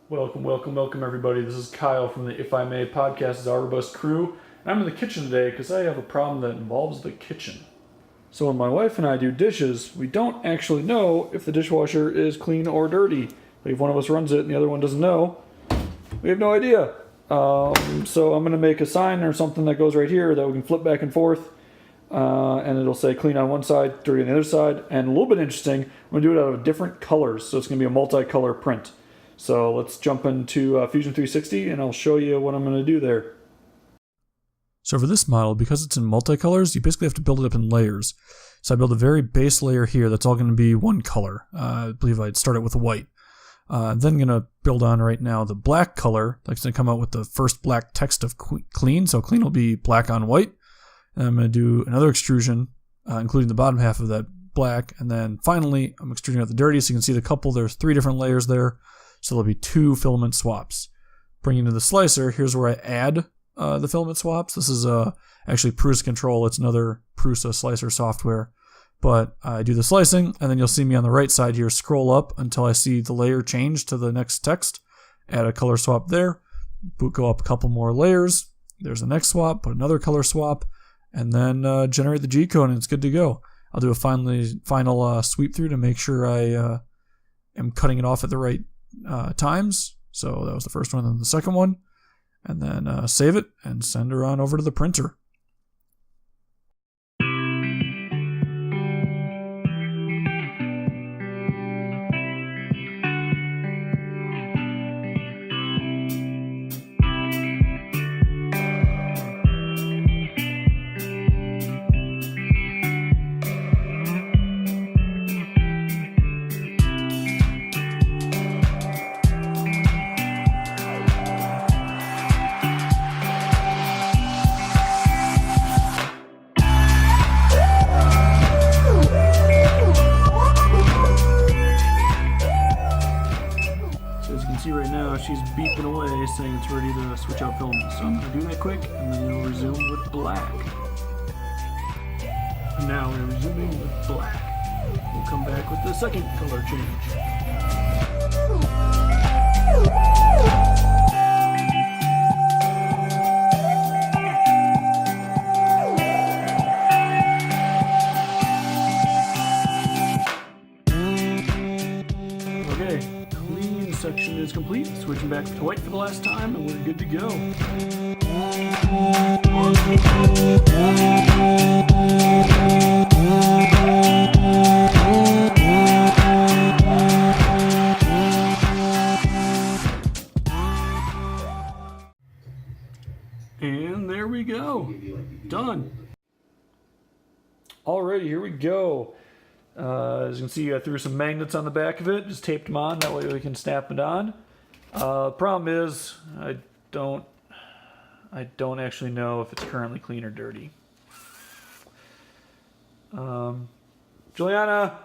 Welcome everybody. This is Kyle from the If I May podcast, Zarubust crew. And I'm in the kitchen today because I have a problem that involves the kitchen. So when my wife and I do dishes, we don't actually know if the dishwasher is clean or dirty. Like if one of us runs it and the other one doesn't know, we have no idea. So I'm going to make a sign or something that goes right here that we can flip back and forth. And it'll say clean on one side, dirty on the other side. And a little bit interesting, I'm going to do it out of different colors. So it's going to be a multi-color print. So let's jump into Fusion 360 and I'll show you what I'm going to do there. So for this model, because it's in multicolors, you basically have to build it up in layers. So I built a very base layer here that's all going to be one color. I believe I'd start it with white. Then I'm going to build on right now the black color. That's going to come out with the first black text of clean. So clean will be black on white. And I'm going to do another extrusion, including the bottom half of that black. And then finally, I'm extruding out the dirty. So you can see the couple, there's 3 different layers there. So there'll be 2 filament swaps. Bringing to the slicer, here's where I add the filament swaps. This is actually Prusa control. It's another Prusa slicer software. But I do the slicing, and then you'll see me on the right side here scroll up until I see the layer change to the next text. Add a color swap there. Go up a couple more layers. There's the next swap. Put another color swap. And then generate the G-code, and it's good to go. I'll do a final sweep through to make sure I am cutting it off at the right times. So that was the first one, and then the second one. And then save it and send her on over to the printer. Right now she's beeping away saying it's ready to switch out filament, so I'm going to do that quick and then we'll resume with black. And now we're resuming with black. We'll come back with the second color change. Section is complete. Switching back to white for the last time, and we're good to go. And there we go. Done. Alrighty, here we go. As you can see, I threw some magnets on the back of it, just taped them on, that way we can snap it on. Problem is, I don't actually know if it's currently clean or dirty. Juliana!